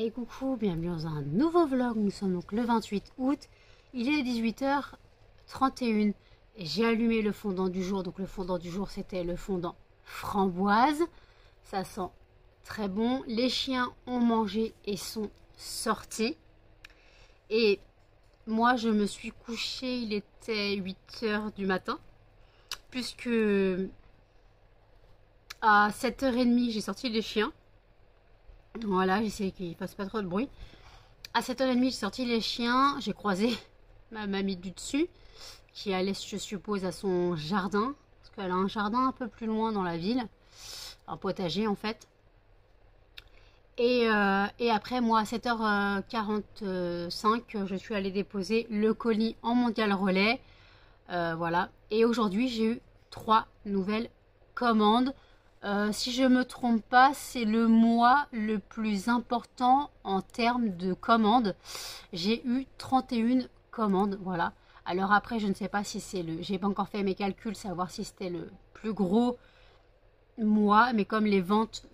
Et coucou, bienvenue dans un nouveau vlog. Nous sommes donc le 28 août. Il est 18h31 et j'ai allumé le fondant du jour. Donc le fondant du jour, c'était le fondant framboise. Ça sent très bon. Les chiens ont mangé et sont sortis. Et moi, je me suis couchée, il était 8h du matin. Puisque à 7h30, j'ai sorti les chiens. Voilà, j'essaie qu'ils ne fassent pas trop de bruit. À 7h30, j'ai sorti les chiens. J'ai croisé ma mamie du dessus, qui allait, je suppose, à son jardin. Parce qu'elle a un jardin un peu plus loin dans la ville. Un potager, en fait. Et après, moi, à 7h45, je suis allée déposer le colis en mondial relais. Voilà. Et aujourd'hui, j'ai eu 3 nouvelles commandes. Si je me trompe pas, c'est le mois le plus important en termes de commandes. J'ai eu 31 commandes, voilà. Alors après, je ne sais pas si c'est le... J'ai pas encore fait mes calculs, savoir si c'était le plus gros mois. Mais comme les ventes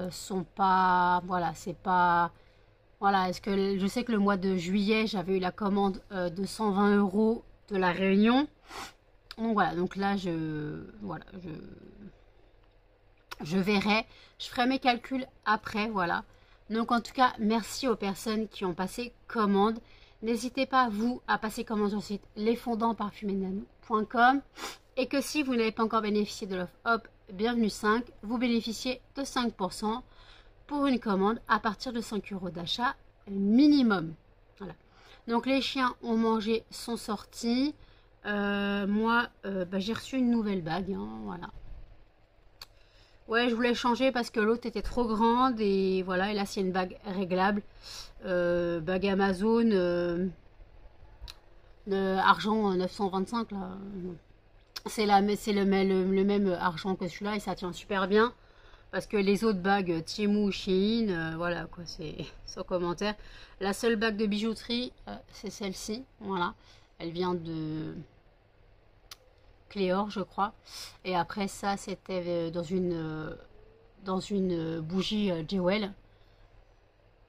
sont pas... Voilà, c'est pas... Voilà, est-ce que je sais que le mois de juillet, j'avais eu la commande de 120 € de la Réunion. Donc voilà, donc là, je verrai, je ferai mes calculs après, voilà. Donc en tout cas, merci aux personnes qui ont passé commande. N'hésitez pas, vous, à passer commande sur le site lesfondantparfumésnanou.com. Et que si vous n'avez pas encore bénéficié de l'offre Hop, bienvenue 5, vous bénéficiez de 5% pour une commande à partir de 5 € d'achat minimum. Voilà. Donc les chiens ont mangé, sont sortis. Moi, j'ai reçu une nouvelle bague, hein, voilà. Ouais, je voulais changer parce que l'autre était trop grande et voilà, et là c'est une bague réglable, bague Amazon, argent 925 là. C'est le même argent que celui-là et ça tient super bien parce que les autres bagues Temu ou Shein, voilà quoi, c'est sans commentaire. La seule bague de bijouterie, c'est celle-ci, voilà, elle vient de Cléor, je crois. Et après ça, c'était dans une bougie Jewel.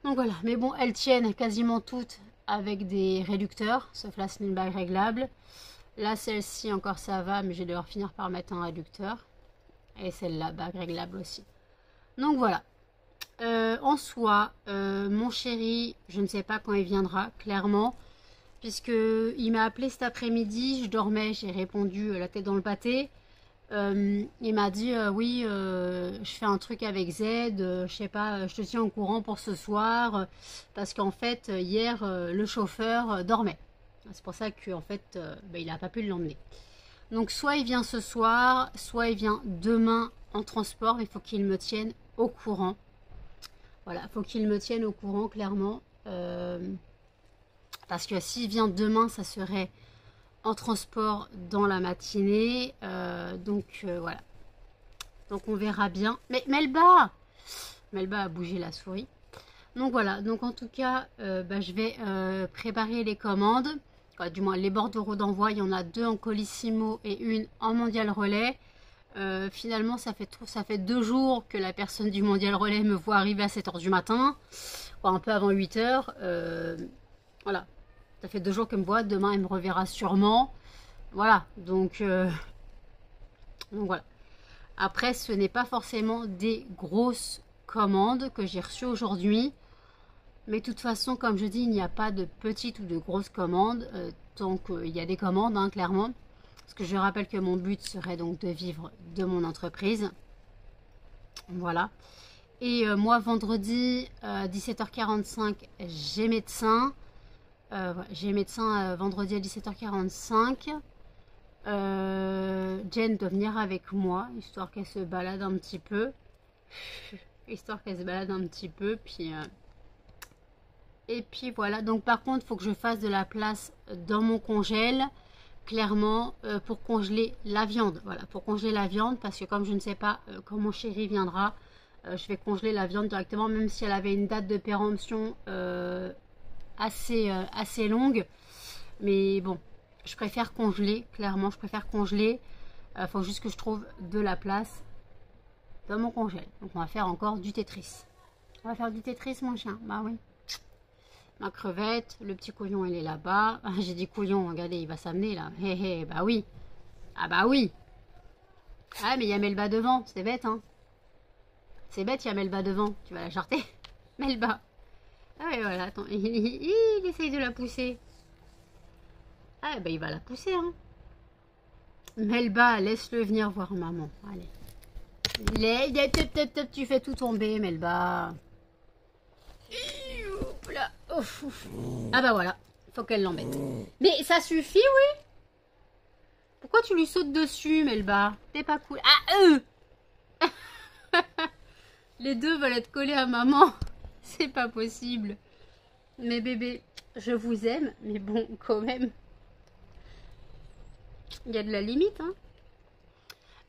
Donc voilà. Mais bon, elles tiennent quasiment toutes avec des réducteurs. Sauf là, c'est une bague réglable. Là, celle-ci, encore ça va. Mais je vais devoir finir par mettre un réducteur. Et celle-là, bague réglable aussi. Donc voilà. En soi, mon chéri, je ne sais pas quand il viendra, clairement. Puisqu'il m'a appelé cet après-midi, je dormais, j'ai répondu la tête dans le pâté. Il m'a dit oui, je fais un truc avec Z, je sais pas, je te tiens au courant pour ce soir. Parce qu'en fait, hier, le chauffeur dormait. C'est pour ça qu'en fait, il n'a pas pu l'emmener. Donc soit il vient ce soir, soit il vient demain en transport. Il faut qu'il me tienne au courant. Voilà, il faut qu'il me tienne au courant, clairement. Parce que s'il vient demain, ça serait en transport dans la matinée. Voilà. Donc on verra bien. Mais Melba a bougé la souris. Donc voilà. Donc en tout cas, je vais préparer les commandes. Du moins, les bordereaux d'envoi. Il y en a 2 en Colissimo et une en Mondial Relais. Finalement, ça fait 2 jours que la personne du Mondial Relais me voit arriver à 7h du matin. Un peu avant 8h. Voilà. Ça fait 2 jours qu'elle me voit. Demain, elle me reverra sûrement. Voilà. Donc voilà. Après, ce n'est pas forcément des grosses commandes que j'ai reçues aujourd'hui. Mais de toute façon, comme je dis, il n'y a pas de petites ou de grosses commandes. Tant qu'il y a des commandes, hein, clairement. Parce que je rappelle que mon but serait donc de vivre de mon entreprise. Voilà. Et moi, vendredi, 17h45, j'ai médecin. J'ai médecin vendredi à 17h45. Jen doit venir avec moi, histoire qu'elle se balade un petit peu. Et puis voilà. Donc par contre, il faut que je fasse de la place dans mon congèle. Clairement, pour congeler la viande. Voilà, pour congeler la viande. Parce que comme je ne sais pas quand mon chéri viendra, je vais congeler la viande directement. Même si elle avait une date de péremption assez longue, mais bon, je préfère congeler, clairement je préfère congeler. Faut juste que je trouve de la place dans mon congèle. Donc on va faire encore du Tetris. On va faire du Tetris, mon chien. Bah oui. Ma crevette, le petit couillon, il est là-bas. J'ai dit couillon, regardez, il va s'amener là. Hé hé, bah oui. Ah bah oui. Ah, mais il y a Melba devant, c'est bête, hein. C'est bête, il y a Melba devant. Tu vas la charter. Melba. Ah ouais, voilà, attends. Il essaye de la pousser. Ah, bah il va la pousser, hein. Melba, laisse-le venir voir maman. Allez. Tu fais tout tomber, Melba. Là. Ah bah voilà, faut qu'elle l'embête. Mais ça suffit, oui. Pourquoi tu lui sautes dessus, Melba? T'es pas cool. Ah, Les deux veulent être collés à maman. C'est pas possible. Mais bébé, je vous aime, mais bon, quand même. Il y a de la limite, hein.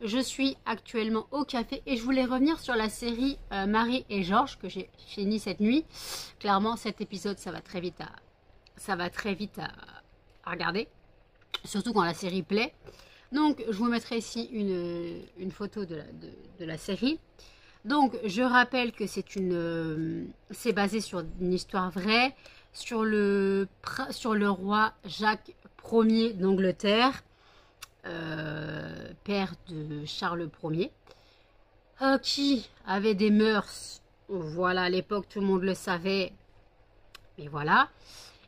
Je suis actuellement au café et je voulais revenir sur la série Marie et Georges que j'ai fini cette nuit. Clairement, cet épisode, ça va très vite à regarder, surtout quand la série plaît. Donc, je vous mettrai ici une photo de la série. Donc, je rappelle que c'est basé sur une histoire vraie, sur le roi Jacques Ier d'Angleterre. Père de Charles Ier, qui avait des mœurs, voilà, à l'époque tout le monde le savait, mais voilà.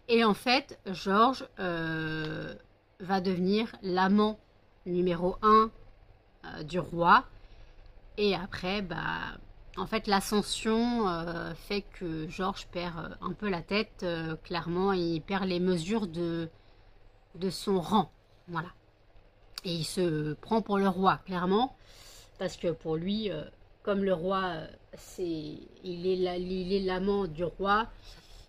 Et en fait, Georges va devenir l'amant numéro 1 du roi. Et après, bah, en fait, l'ascension fait que Georges perd un peu la tête. Clairement, il perd les mesures de son rang, voilà. Et il se prend pour le roi, clairement. Parce que pour lui, comme le roi, il est l'amant du roi.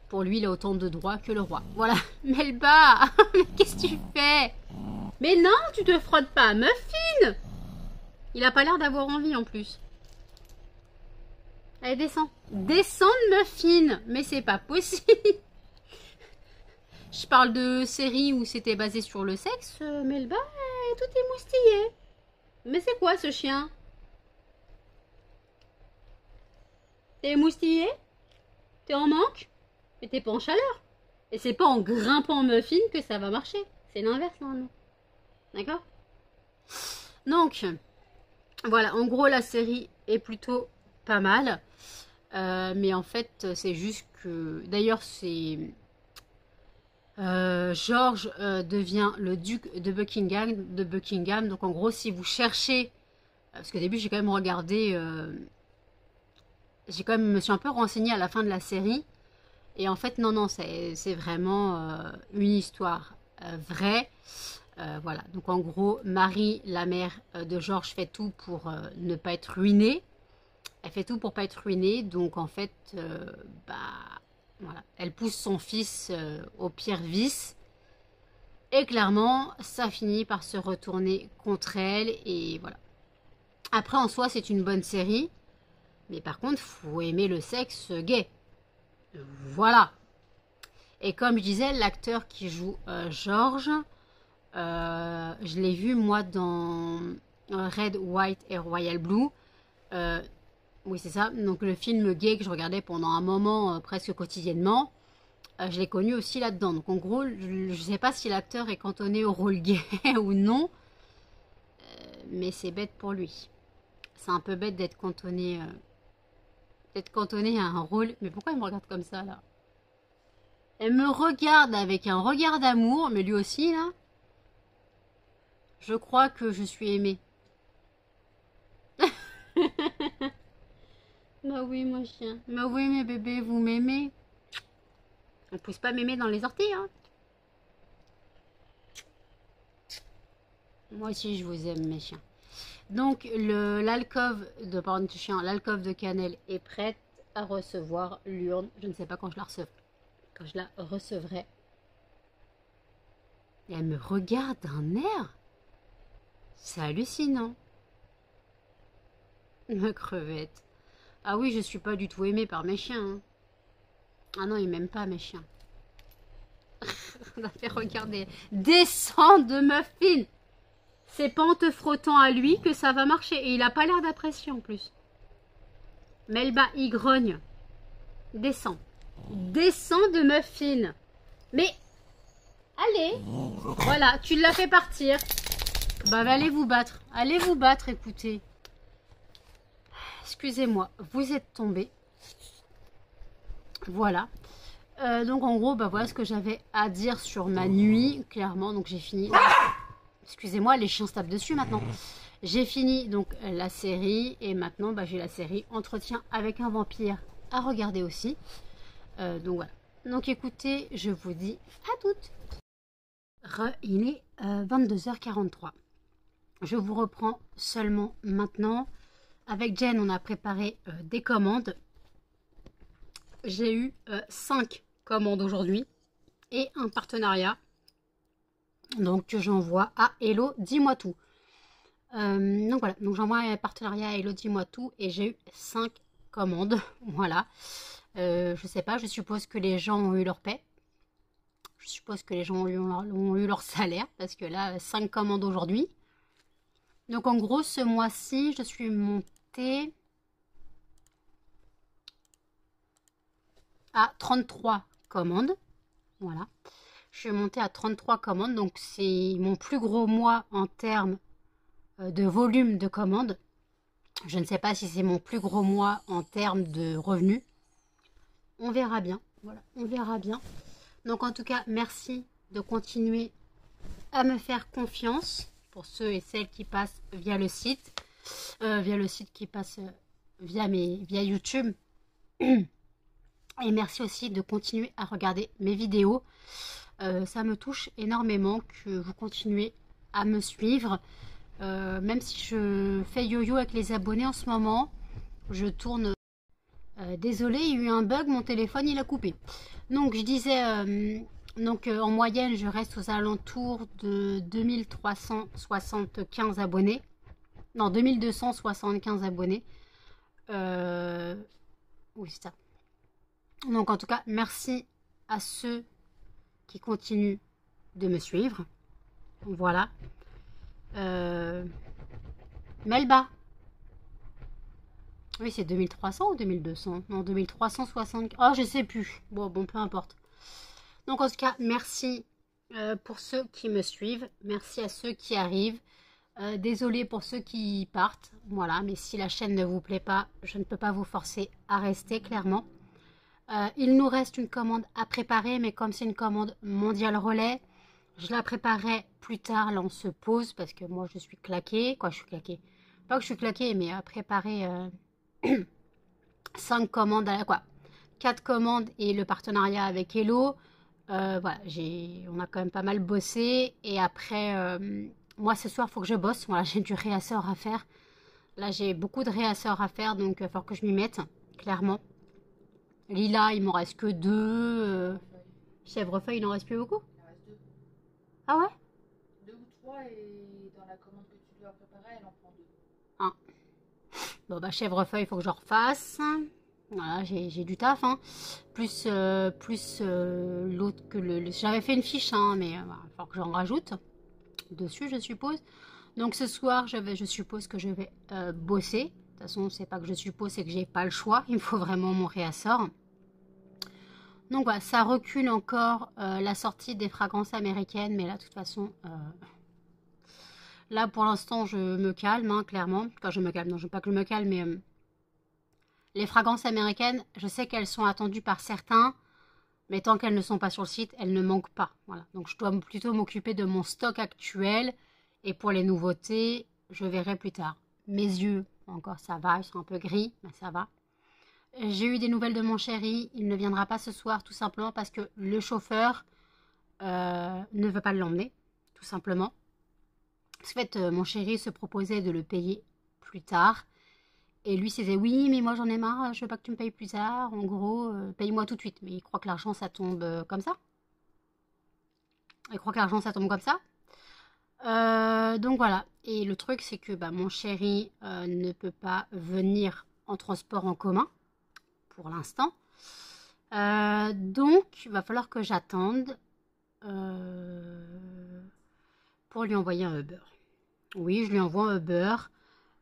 Pour lui, il a autant de droits que le roi. Voilà. Melba, mais qu'est-ce que tu fais? Mais non, tu te frottes pas à Muffin. Il a pas l'air d'avoir envie en plus. Allez, descends. Descends, Muffin. Mais c'est pas possible. Je parle de série où c'était basé sur le sexe. Melba, tout est moustillé. Mais c'est quoi ce chien? T'es moustillé? T'es en manque? Mais t'es pas en chaleur. Et c'est pas en grimpant Muffin que ça va marcher. C'est l'inverse normalement. D'accord? Donc, voilà. En gros, la série est plutôt pas mal. Mais en fait, c'est juste que... D'ailleurs, c'est... George devient le duc de Buckingham. Donc en gros, si vous cherchez, parce qu'au début j'ai quand même regardé, me suis un peu renseignée à la fin de la série, et en fait non, c'est vraiment une histoire vraie. Voilà, donc en gros, Marie, la mère de George, fait tout pour ne pas être ruinée. Elle fait tout pour pas être ruinée, donc en fait, bah... Voilà. Elle pousse son fils au pire vice. Et clairement, ça finit par se retourner contre elle. Et voilà. Après, en soi, c'est une bonne série. Mais par contre, faut aimer le sexe gay. Voilà. Et comme je disais, l'acteur qui joue George, je l'ai vu, moi, dans Red, White et Royal Blue. Oui, c'est ça. Donc le film gay que je regardais pendant un moment presque quotidiennement, je l'ai connu aussi là-dedans. Donc en gros, je ne sais pas si l'acteur est cantonné au rôle gay ou non, mais c'est bête pour lui. C'est un peu bête d'être cantonné à un rôle. Mais pourquoi il me regarde comme ça là? Elle me regarde avec un regard d'amour, mais lui aussi là. Je crois que je suis aimée. Bah oui, mon chien. Bah oui, mes bébés, vous m'aimez. On ne pousse pas m'aimer dans les orties, hein. Moi aussi, je vous aime, mes chiens. Donc, l'alcôve de cannelle est prête à recevoir l'urne. Je ne sais pas quand je la recevrai. Et elle me regarde d'un air. C'est hallucinant. Ma crevette. Ah oui, je suis pas du tout aimée par mes chiens. Hein. Ah non, ils m'aiment pas, mes chiens. On a fait regarder. Descends de Muffin. C'est pas en te frottant à lui que ça va marcher. Et il a pas l'air d'apprécier en plus. Melba, il grogne. Descends. Descends de meuf fine. Mais, allez. Voilà, tu l'as fait partir. Bah, allez vous battre. Allez vous battre, écoutez. Excusez-moi, vous êtes tombé. Voilà. Donc, en gros, bah, voilà ce que j'avais à dire sur ma nuit. Clairement, donc j'ai fini. Excusez-moi, les chiens se tapent dessus maintenant. J'ai fini donc la série. Et maintenant, bah, j'ai la série Entretien avec un vampire à regarder aussi. Donc voilà. Donc écoutez, je vous dis à toutes. Il est 22h43. Je vous reprends seulement maintenant. Avec Jen, on a préparé des commandes. J'ai eu 5 commandes aujourd'hui et un partenariat. Donc que j'envoie à Hello, dis-moi tout. Donc voilà, donc j'envoie un partenariat à Hello, dis-moi tout et j'ai eu 5 commandes. Voilà. Je sais pas, je suppose que les gens ont eu leur paie. Je suppose que les gens ont eu leur salaire parce que là, 5 commandes aujourd'hui. Donc en gros, ce mois-ci, je suis montée à 33 commandes. Voilà. Je suis montée à 33 commandes. Donc c'est mon plus gros mois en termes de volume de commandes. Je ne sais pas si c'est mon plus gros mois en termes de revenus. On verra bien. Voilà, on verra bien. Donc en tout cas, merci de continuer à me faire confiance pour ceux et celles qui passent via le site. Qui passe via YouTube. Et merci aussi de continuer à regarder mes vidéos. Ça me touche énormément que vous continuez à me suivre. Même si je fais yo-yo avec les abonnés en ce moment, je tourne. Désolée, il y a eu un bug, mon téléphone il a coupé. Donc je disais, en moyenne, je reste aux alentours de 2375 abonnés. Non, 2275 abonnés. Oui, c'est ça. Donc en tout cas, merci à ceux qui continuent de me suivre. Voilà. Melba. Oui, c'est 2300 ou 2200? Non, 2360. Oh, je sais plus. Bon, peu importe. Donc, en tout cas, merci pour ceux qui me suivent. Merci à ceux qui arrivent. Désolée pour ceux qui partent. Voilà, mais si la chaîne ne vous plaît pas, je ne peux pas vous forcer à rester, clairement. Il nous reste une commande à préparer, mais comme c'est une commande mondiale relais, je la préparerai plus tard. Là, on se pose parce que moi, je suis claquée. Quoi, je suis claquée? Pas que je suis claquée, mais à préparer 5 commandes, 4 commandes et le partenariat avec Hello. Voilà, on a quand même pas mal bossé. Et après, moi, ce soir, il faut que je bosse. Voilà, j'ai du réassort à faire. Là, j'ai beaucoup de réassort à faire, donc il va falloir que je m'y mette, clairement. Lila, il m'en reste que 2. Chèvrefeuille, il n'en reste plus beaucoup? Il en reste 2. Ah ouais? 2 ou 3 et dans la commande que tu dois préparer, elle en prend 2. Ah. Bon, bah, chèvrefeuille, il faut que je refasse. Voilà, j'ai du taf, hein. Plus l'autre que j'avais fait une fiche, hein, mais il va falloir que j'en rajoute dessus, je suppose. Donc ce soir, je suppose que je vais bosser. De toute façon, c'est pas que je suppose, c'est que j'ai pas le choix. Il me faut vraiment mon réassort. Donc voilà, ça recule encore la sortie des fragrances américaines, mais là, de toute façon, là pour l'instant, je me calme, hein, clairement. Enfin, je me calme, non, je veux pas que je me calme, mais les fragrances américaines, je sais qu'elles sont attendues par certains, mais tant qu'elles ne sont pas sur le site, elles ne manquent pas. Voilà, donc je dois plutôt m'occuper de mon stock actuel, et pour les nouveautés, je verrai plus tard. Mes yeux, encore ça va, ils sont un peu gris, mais ça va. J'ai eu des nouvelles de mon chéri, il ne viendra pas ce soir tout simplement parce que le chauffeur ne veut pas l'emmener, tout simplement. En fait, mon chéri se proposait de le payer plus tard. Et lui s'est dit, oui, mais moi j'en ai marre, je veux pas que tu me payes plus tard. En gros, paye-moi tout de suite. Mais il croit que l'argent, ça tombe comme ça. Il croit que l'argent, ça tombe comme ça. Donc voilà. Et le truc, c'est que mon chéri ne peut pas venir en transport en commun pour l'instant. Donc, il va falloir que j'attende pour lui envoyer un Uber. Oui, je lui envoie un Uber.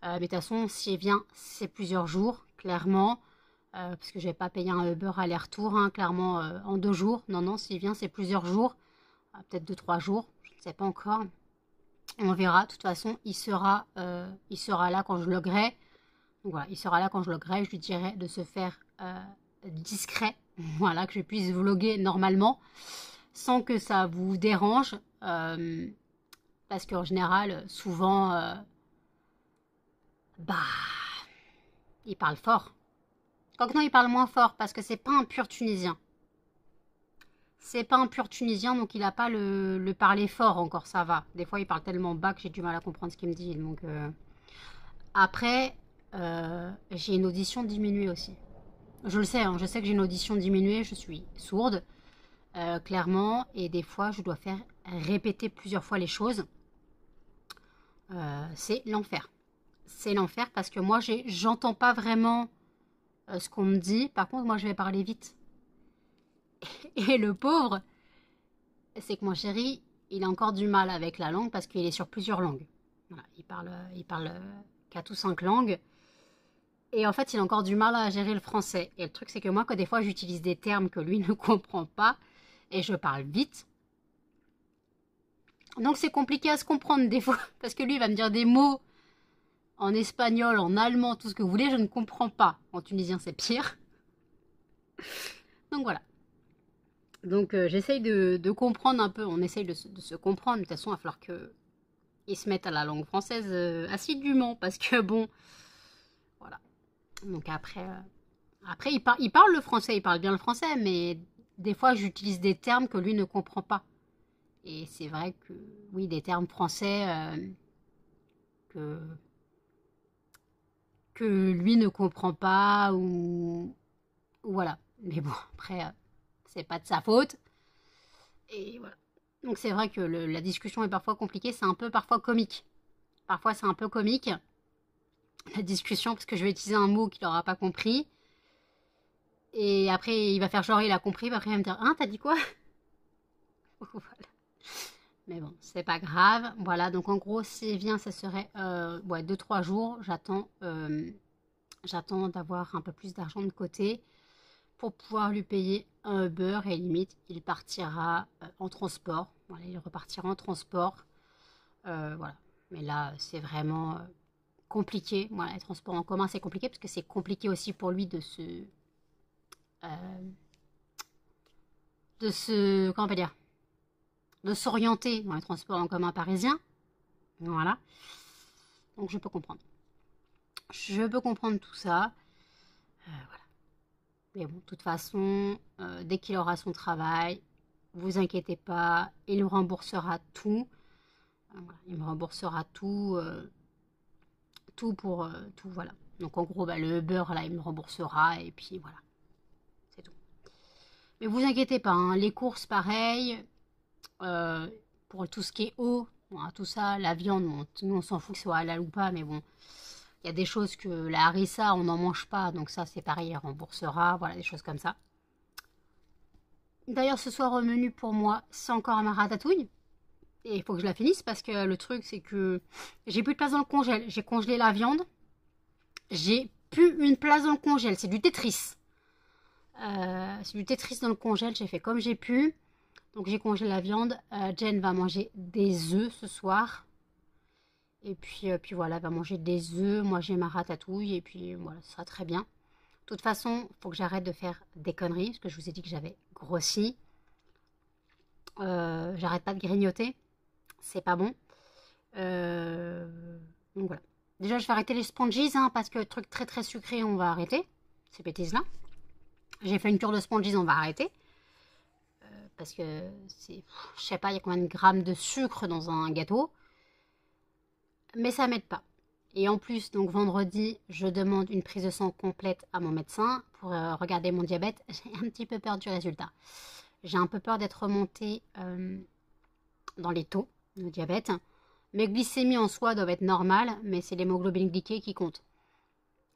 Mais de toute façon, s'il vient, c'est plusieurs jours, clairement. parce que je vais pas payer un Uber aller-retour, hein, clairement, en 2 jours. Non, non, s'il vient, c'est plusieurs jours, peut-être 2-3 jours, je ne sais pas encore. On verra, de toute façon, il sera là quand je loguerai. Donc voilà, il sera là quand je loguerai, je lui dirai de se faire discret, voilà, que je puisse vlogger normalement, sans que ça vous dérange, parce qu'en général, souvent, bah, il parle fort. Quoique non, il parle moins fort, parce que c'est pas un pur Tunisien. C'est pas un pur Tunisien, donc il n'a pas le parler fort encore, ça va. Des fois, il parle tellement bas que j'ai du mal à comprendre ce qu'il me dit. Donc, après, j'ai une audition diminuée aussi. Je le sais, hein, je sais que j'ai une audition diminuée, je suis sourde, clairement, et des fois, je dois faire répéter plusieurs fois les choses. C'est l'enfer. C'est l'enfer parce que moi, j'entends pas vraiment ce qu'on me dit. Par contre, moi, je vais parler vite. Et le pauvre, c'est que mon chéri, il a encore du mal avec la langue parce qu'il est sur plusieurs langues. Voilà, il parle 4 ou 5 langues. Et en fait, il a encore du mal à gérer le français. Et le truc, c'est que moi, quand des fois, j'utilise des termes que lui ne comprend pas, et je parle vite. Donc, c'est compliqué à se comprendre des fois, parce que lui, il va me dire des mots en espagnol, en allemand, tout ce que vous voulez, je ne comprends pas. En tunisien, c'est pire. Donc, voilà. Donc, j'essaye de comprendre un peu. On essaye de se comprendre. De toute façon, il va falloir qu'il se mette à la langue française assidûment, parce que bon, voilà. Donc après il parle le français, il parle bien le français, mais des fois j'utilise des termes que lui ne comprend pas. Et c'est vrai que, oui, des termes français que lui ne comprend pas, ou voilà. Mais bon, après, c'est pas de sa faute. Et voilà. Donc c'est vrai que la discussion est parfois compliquée, c'est un peu parfois comique. Parfois c'est un peu comique, la discussion, parce que je vais utiliser un mot qu'il n'aura pas compris. Et après, il va faire genre, il a compris. Après, il va me dire, hein, t'as dit quoi? Voilà. Mais bon, c'est pas grave. Voilà, donc en gros, s'il vient, ça serait 2-3 jours. J'attends d'avoir un peu plus d'argent de côté pour pouvoir lui payer un Uber. Et limite, il partira en transport. Voilà, il repartira en transport. Voilà. Mais là, c'est vraiment compliqué. Voilà, les transports en commun, c'est compliqué parce que c'est compliqué aussi pour lui de comment on peut dire, de s'orienter dans les transports en commun parisiens. Voilà. Donc je peux comprendre. Je peux comprendre tout ça. Voilà. Mais bon, de toute façon, dès qu'il aura son travail, vous inquiétez pas, il nous remboursera tout. Voilà, il me remboursera tout, tout pour tout, voilà. Donc en gros, le Uber, là, il me remboursera, et puis voilà. C'est tout. Mais vous inquiétez pas, hein, les courses, pareil. Pour tout ce qui est eau, bon, tout ça, la viande, bon, nous on s'en fout que ce soit halal ou pas, mais bon, il y a des choses que la harissa, on n'en mange pas, donc ça c'est pareil, elle remboursera, voilà, des choses comme ça. D'ailleurs, ce soir au menu pour moi, c'est encore ma ratatouille. Et il faut que je la finisse parce que le truc, c'est que j'ai plus de place dans le congèle. J'ai congelé la viande. J'ai plus une place dans le congèle. C'est du Tetris. C'est du Tetris dans le congèle. J'ai fait comme j'ai pu. Donc j'ai congelé la viande. Jen va manger des œufs ce soir. Et puis voilà, elle va manger des œufs. Moi, j'ai ma ratatouille. Et puis voilà, ce sera très bien. De toute façon, il faut que j'arrête de faire des conneries. Parce que je vous ai dit que j'avais grossi. J'arrête pas de grignoter. C'est pas bon. Donc voilà. Déjà, je vais arrêter les sponges, hein, parce que le truc très très sucré, on va arrêter. Ces bêtises-là. J'ai fait une cure de sponges, on va arrêter. Parce que c'est... Je sais pas, il y a combien de grammes de sucre dans un gâteau. Mais ça m'aide pas. Et en plus, donc vendredi, je demande une prise de sang complète à mon médecin pour regarder mon diabète. J'ai un petit peu peur du résultat. J'ai un peu peur d'être remontée dans les taux de diabète. Mes glycémies en soi doivent être normales, mais c'est l'hémoglobine glyquée qui compte.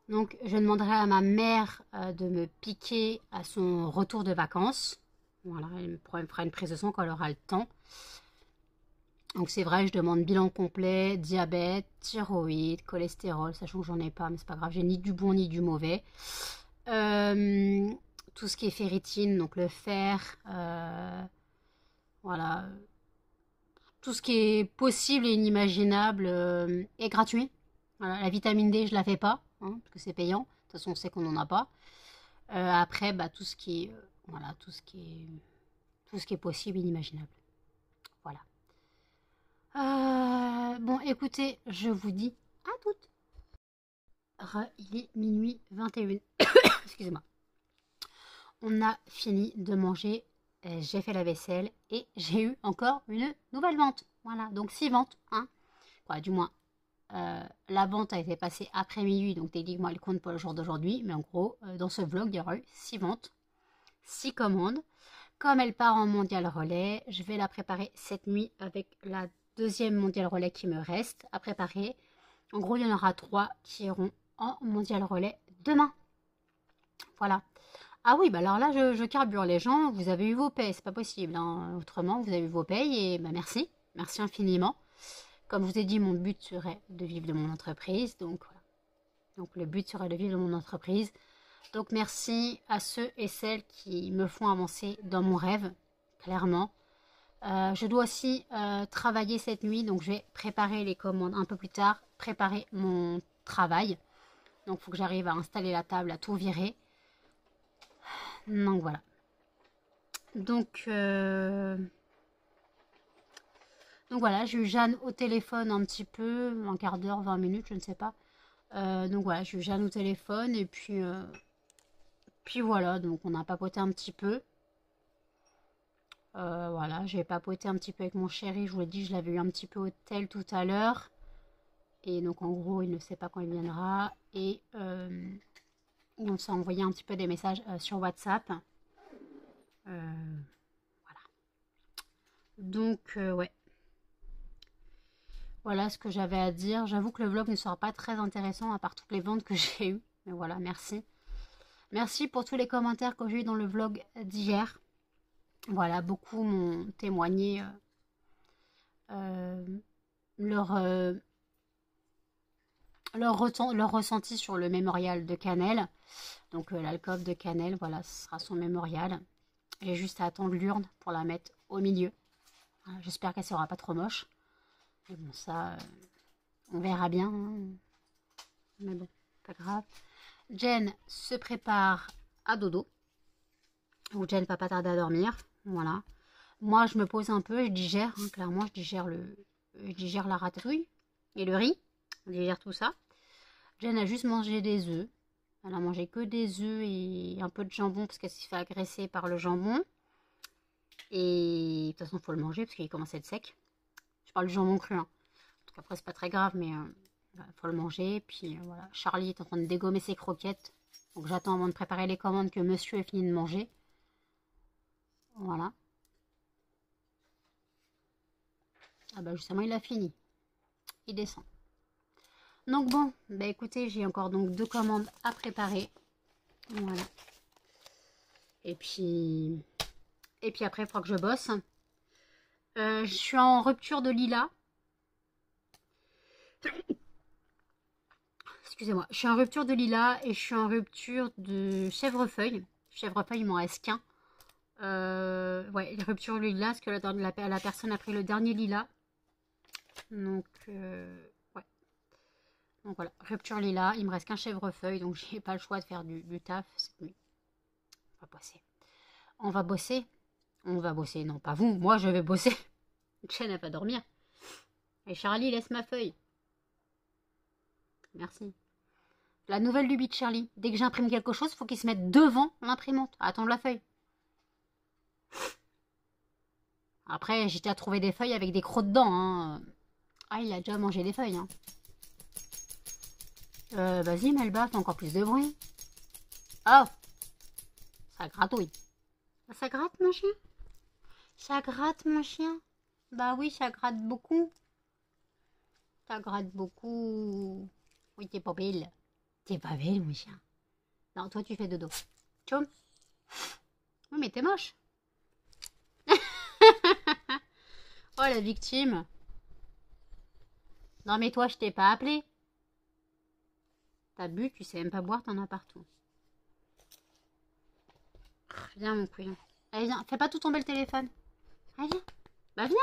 Donc, je demanderai à ma mère de me piquer à son retour de vacances. Voilà, elle me fera une prise de sang quand elle aura le temps. Donc, c'est vrai, je demande bilan complet, diabète, thyroïde, cholestérol, sachant que j'en ai pas, mais c'est pas grave, j'ai ni du bon ni du mauvais. Tout ce qui est ferritine, donc le fer, voilà, tout ce qui est possible et inimaginable est gratuit. Voilà, la vitamine D, je la fais pas, hein, parce que c'est payant. De toute façon, on sait qu'on n'en a pas. Après, bah, tout ce qui est, voilà, tout ce qui est possible et inimaginable. Voilà. Bon, écoutez, je vous dis à toutes. Il est minuit 21. Excusez-moi. On a fini de manger. J'ai fait la vaisselle et j'ai eu encore une nouvelle vente. Voilà, donc 6 ventes. Hein. Voilà, du moins, la vente a été passée après minuit, donc techniquement elle compte pour le jour d'aujourd'hui. Mais en gros, dans ce vlog, il y aura eu 6 ventes, 6 commandes. Comme elle part en mondial relais, je vais la préparer cette nuit avec la deuxième mondial relais qui me reste à préparer. En gros, il y en aura 3 qui iront en mondial relais demain. Voilà. Ah oui, bah alors là, je carbure les gens. Vous avez eu vos payes, c'est pas possible. Hein. Autrement, vous avez eu vos payes et bah merci. Merci infiniment. Comme je vous ai dit, mon but serait de vivre de mon entreprise. Donc voilà. Donc le but serait de vivre de mon entreprise. Donc merci à ceux et celles qui me font avancer dans mon rêve, clairement. Je dois aussi travailler cette nuit, donc je vais préparer les commandes un peu plus tard, préparer mon travail. Donc il faut que j'arrive à installer la table, à tout virer. Donc voilà. Donc voilà, j'ai eu Jeanne au téléphone un petit peu, un quart d'heure, 20 minutes, je ne sais pas. Donc voilà, j'ai eu Jeanne au téléphone et puis voilà, donc on a papoté un petit peu. Voilà, j'ai papoté un petit peu avec mon chéri, je vous l'ai dit, je l'avais eu un petit peu au tel tout à l'heure. Et donc en gros, il ne sait pas quand il viendra. Et on s'est envoyé un petit peu des messages sur WhatsApp. Voilà. Donc ouais. Voilà ce que j'avais à dire. J'avoue que le vlog ne sera pas très intéressant à part toutes les ventes que j'ai eues. Mais voilà, merci. Merci pour tous les commentaires que j'ai eu dans le vlog d'hier. Voilà, beaucoup m'ont témoigné leur ressenti sur le mémorial de Canel. Donc l'alcôve de Canel, voilà, ce sera son mémorial. J'ai juste à attendre l'urne pour la mettre au milieu. Voilà, j'espère qu'elle sera pas trop moche. Mais bon, ça, on verra bien. Hein. Mais bon, pas grave. Jen se prépare à dodo. Ou Jen va pas tarder à dormir. Voilà. Moi, je me pose un peu, je digère. Hein, clairement, je digère la ratatouille et le riz. Je digère tout ça. Jen a juste mangé des œufs. Elle a mangé que des œufs et un peu de jambon parce qu'elle s'est fait agresser par le jambon. Et de toute façon, il faut le manger parce qu'il commence à être sec. Je parle du jambon cru. Hein. Donc après, c'est pas très grave, mais il faut le manger. Puis voilà, Charlie est en train de dégommer ses croquettes. Donc j'attends avant de préparer les commandes que monsieur ait fini de manger. Voilà. Ah bah justement, il a fini. Il descend. Donc bon, bah écoutez, j'ai encore donc 2 commandes à préparer. Voilà. Et puis après, il faudra que je bosse. Je suis en rupture de lilas. Excusez-moi. Je suis en rupture de lilas et je suis en rupture de chèvrefeuille. Chèvrefeuille, il m'en reste qu'un. Ouais, rupture de lilas parce que la personne a pris le dernier lilas. Donc, ouais. Donc voilà, rupture lilas. Il me reste qu'un chèvrefeuille, donc j'ai pas le choix de faire du taf cette nuit. On va bosser. On va bosser. On va bosser. Non, pas vous. Moi, je vais bosser. Jen, elle va dormir. Et Charlie, laisse ma feuille. Merci. La nouvelle lubie de Charlie. Dès que j'imprime quelque chose, il faut qu'il se mette devant l'imprimante. Attendre la feuille. Après, j'ai déjà trouvé des feuilles avec des crocs dedans. Hein. Ah, il a déjà mangé des feuilles. Hein. Vas-y, Melba, fais encore plus de bruit. Oh, ça gratouille. Ça gratte, mon chien? Ça gratte, mon chien? Bah oui, ça gratte beaucoup. Ça gratte beaucoup. Oui, t'es pas belle. T'es pas belle, mon chien. Non, toi, tu fais dodo. Tchoum. Oui, mais t'es moche. Oh, la victime. Non, mais toi, je t'ai pas appelé. T'as bu, tu sais même pas boire, t'en as partout. Viens, mon couillon. Allez, viens. Fais pas tout tomber le téléphone. Allez, viens. Bah, viens.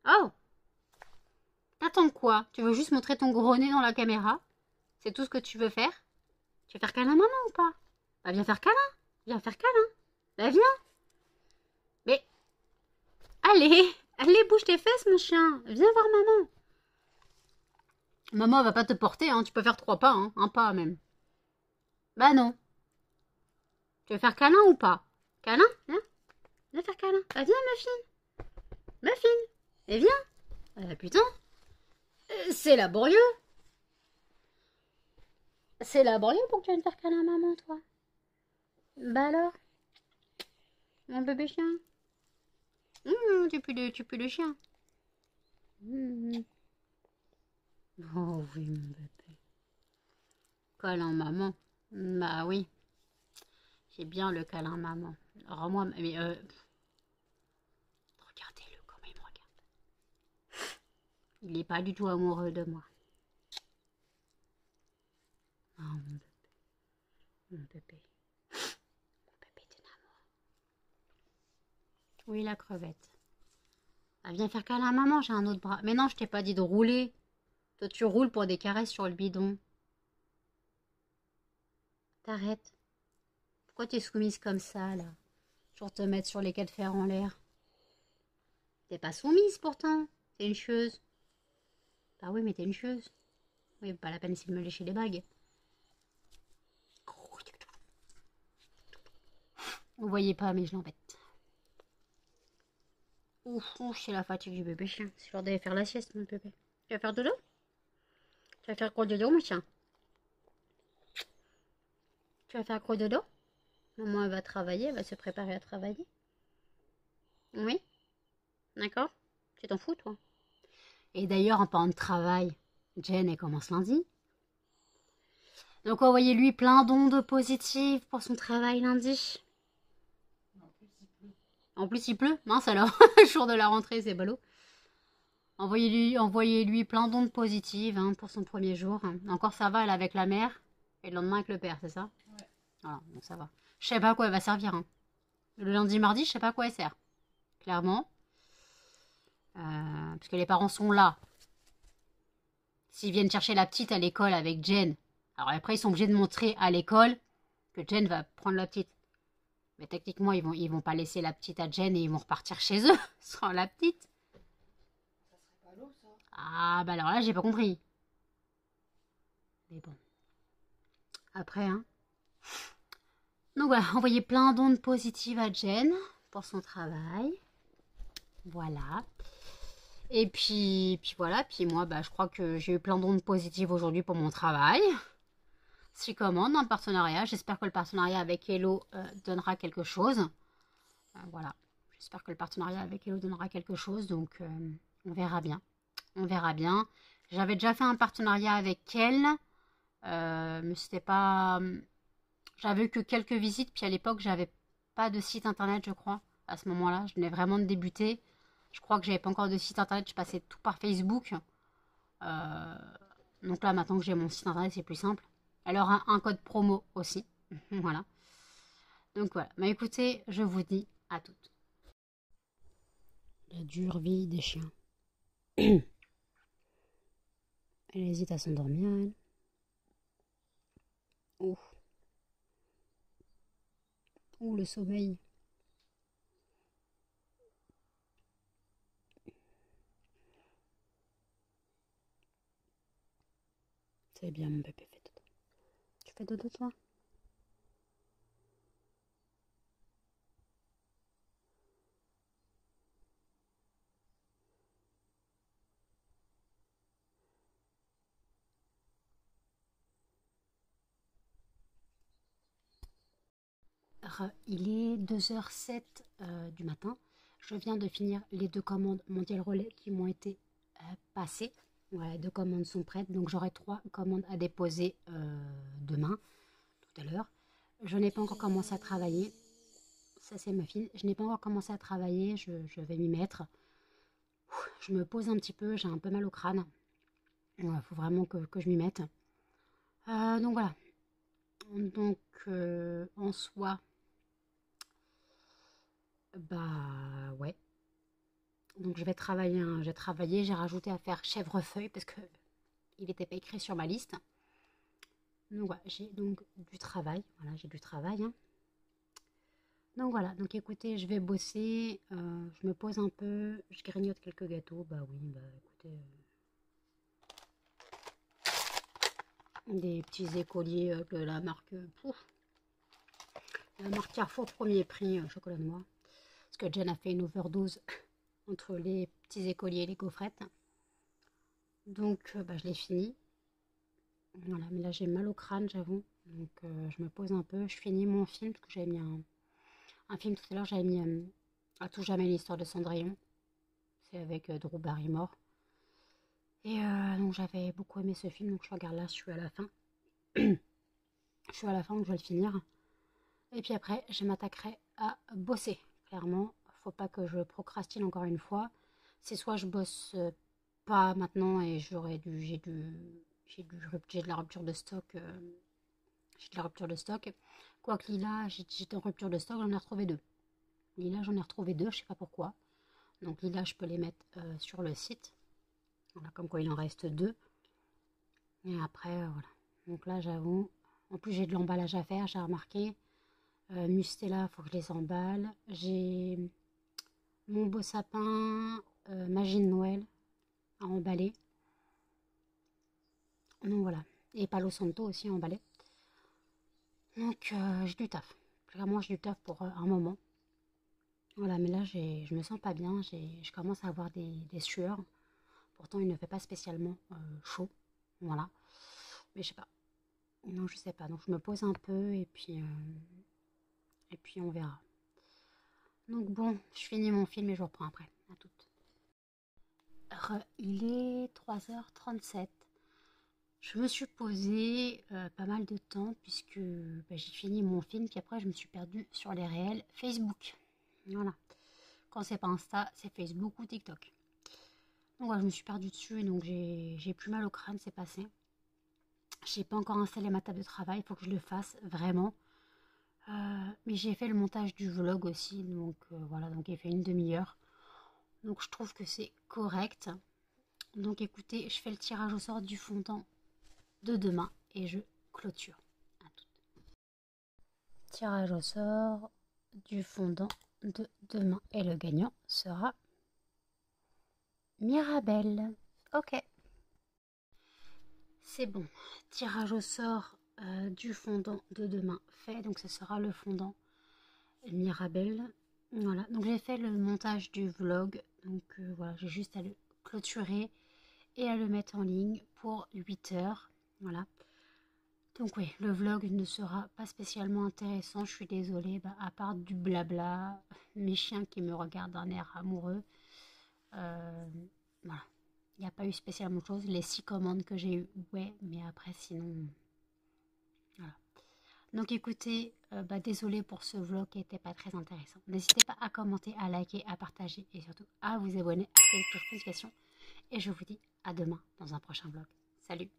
Oh. T'attends quoi? Tu veux juste montrer ton gros nez dans la caméra? C'est tout ce que tu veux faire? Tu veux faire câlin à maman ou pas? Bah, viens faire câlin. Viens faire câlin. Bah, viens. Mais... Allez. Allez, bouge tes fesses, mon chien. Viens voir maman. Maman, elle va pas te porter, hein. Tu peux faire 3 pas, hein. Un pas, même. Bah, non. Tu veux faire câlin ou pas? Câlin? Viens. Viens faire câlin. Bah, viens, Muffin. Muffin. Et viens. Putain. C'est laborieux. C'est laborieux pour que tu viennes faire câlin à maman, toi. Bah alors? Mon bébé chien. Tu pues le chien. Oh oui, mon bébé. Câlin maman. Bah oui. J'ai bien le câlin maman. Rends-moi... Mais regardez-le, comment il me regarde. Il n'est pas du tout amoureux de moi. Oh, mon bébé. Mon bébé. Mon bébé est un amour. Oui, la crevette. Ah, viens faire câlin à maman, j'ai un autre bras. Mais non, je t'ai pas dit de rouler. Toi, tu roules pour des caresses sur le bidon. T'arrêtes. Pourquoi tu es soumise comme ça, là? Toujours te mettre sur les quatre fers en l'air. T'es pas soumise, pourtant. T'es une chieuse. Bah oui, mais t'es une chieuse. Oui, pas la peine d'essayer de me lécher les bagues. Vous voyez pas, mais je l'embête. Ouf, c'est la fatigue du bébé chien. C'est l'heure d'aller faire la sieste, mon bébé. Tu vas faire dodo? Tu vas faire gros dodo, mon chien? Tu vas faire gros dodo? Maman, elle va travailler, elle va se préparer à travailler. Oui? D'accord? Tu t'en fous, toi? Et d'ailleurs, en parlant de travail, Jen, elle commence lundi. Donc, envoyez-lui plein d'ondes positives pour son travail lundi. En plus, il pleut. Mince alors, jour de la rentrée, c'est ballot. Envoyez-lui plein d'ondes positives hein, pour son premier jour. Encore ça va, elle est avec la mère et le lendemain avec le père, c'est ça? Ouais. Voilà, donc ça va. Je sais pas à quoi elle va servir. Hein. Le lundi, mardi, je sais pas à quoi elle sert. Clairement. Parce que les parents sont là. S'ils viennent chercher la petite à l'école avec Jen, alors après ils sont obligés de montrer à l'école que Jen va prendre la petite. Mais techniquement, ils vont pas laisser la petite à Jen et ils vont repartir chez eux sans la petite. Ça serait pas l'eau, ça. Ah, bah alors là, j'ai pas compris. Mais bon. Après, hein. Donc voilà, envoyer plein d'ondes positives à Jen pour son travail. Voilà. Et puis voilà. Puis moi, bah, je crois que j'ai eu plein d'ondes positives aujourd'hui pour mon travail. Je commande un partenariat. J'espère que le partenariat avec Hello donnera quelque chose. Voilà. J'espère que le partenariat avec Hello donnera quelque chose. Donc, on verra bien. On verra bien. J'avais déjà fait un partenariat avec elle. Mais c'était pas... J'avais eu que quelques visites. Puis à l'époque, j'avais pas de site internet, je crois. À ce moment-là, je venais vraiment de débuter. Je crois que j'avais pas encore de site internet. Je passais tout par Facebook. Donc là, maintenant que j'ai mon site internet, c'est plus simple. Elle aura un code promo aussi. Voilà. Donc voilà. Mais écoutez, je vous dis à toutes. La dure vie des chiens. Elle hésite à s'endormir, elle. Ouh. Ouh, le sommeil. C'est bien, mon bébé fait dodo. Tu fais dodo, toi? Il est 2h07 du matin. Je viens de finir les 2 commandes mondial relais qui m'ont été passées. Voilà, les 2 commandes sont prêtes. Donc j'aurai 3 commandes à déposer demain, tout à l'heure. Je n'ai pas encore commencé à travailler. Ça, c'est ma fille. Je n'ai pas encore commencé à travailler. Je vais m'y mettre. Je me pose un petit peu. J'ai un peu mal au crâne. Il faut vraiment que je m'y mette. Donc voilà. Donc en soi... Bah ouais. Donc je vais travailler, hein. J'ai travaillé, j'ai rajouté à faire chèvrefeuille parce que il n'était pas écrit sur ma liste. Donc voilà, j'ai donc du travail. Voilà, j'ai du travail, hein. Donc voilà, donc écoutez, je vais bosser, je me pose un peu, je grignote quelques gâteaux. Bah oui, bah écoutez, des petits écoliers de la marque, la marque Carrefour premier prix, chocolat noir. Parce que Jen a fait une overdose entre les petits écoliers et les gaufrettes. Donc bah, je l'ai fini. Voilà, mais là j'ai mal au crâne, j'avoue. Donc je me pose un peu, je finis mon film, parce que j'avais mis un film tout à l'heure, j'avais mis À tout jamais l'histoire de Cendrillon. C'est avec Drew Barrymore. Et donc j'avais beaucoup aimé ce film, donc je regarde là, je suis à la fin. Je suis à la fin, donc je vais le finir. Et puis après, je m'attaquerai à bosser. Clairement, faut pas que je procrastine encore une fois. C'est soit je bosse pas maintenant et j'ai de la rupture de stock. J'ai de la rupture de stock. Quoique Lila, j'étais en rupture de stock, j'en ai retrouvé deux. Lila, j'en ai retrouvé deux, je sais pas pourquoi. Donc Lila, je peux les mettre sur le site. Voilà, comme quoi il en reste deux. Et après, voilà. Donc là, j'avoue. En plus, j'ai de l'emballage à faire, j'ai remarqué. Mustela, il faut que je les emballe. J'ai mon beau sapin, magie de Noël à emballer. Donc voilà. Et Palo Santo aussi à emballer. Donc j'ai du taf. Clairement, j'ai du taf pour un moment. Voilà, mais là, je me sens pas bien. Je commence à avoir des sueurs. Pourtant, il ne fait pas spécialement chaud. Voilà. Mais je sais pas. Non, je sais pas. Donc je me pose un peu et puis on verra. Donc bon, je finis mon film et je reprends après. À toutes. Il est 3h37. Je me suis posée pas mal de temps puisque bah, j'ai fini mon film puis après je me suis perdue sur les réels Facebook. Voilà. Quand c'est pas Insta, c'est Facebook ou TikTok. Donc voilà, je me suis perdue dessus donc j'ai plus mal au crâne, c'est passé. J'ai pas encore installé ma table de travail, il faut que je le fasse vraiment. Mais j'ai fait le montage du vlog aussi, donc voilà, donc il fait une demi-heure. Donc je trouve que c'est correct. Donc écoutez, je fais le tirage au sort du fondant de demain et je clôture. À tout. Tirage au sort du fondant de demain et le gagnant sera Mirabelle. Ok. C'est bon. Tirage au sort du fondant de demain fait. Donc ce sera le fondant Mirabelle. Voilà. Donc j'ai fait le montage du vlog. Donc voilà, j'ai juste à le clôturer et à le mettre en ligne pour 8 heures. Voilà. Donc oui, le vlog ne sera pas spécialement intéressant, je suis désolée, bah, à part du blabla, mes chiens qui me regardent d'un air amoureux. Voilà, il n'y a pas eu spécialement de choses. Les 6 commandes que j'ai eues, ouais, mais après sinon, voilà. Donc écoutez, bah, désolée pour ce vlog qui n'était pas très intéressant. N'hésitez pas à commenter, à liker, à partager et surtout à vous abonner, à activer la cloche de notification. Et je vous dis à demain dans un prochain vlog. Salut!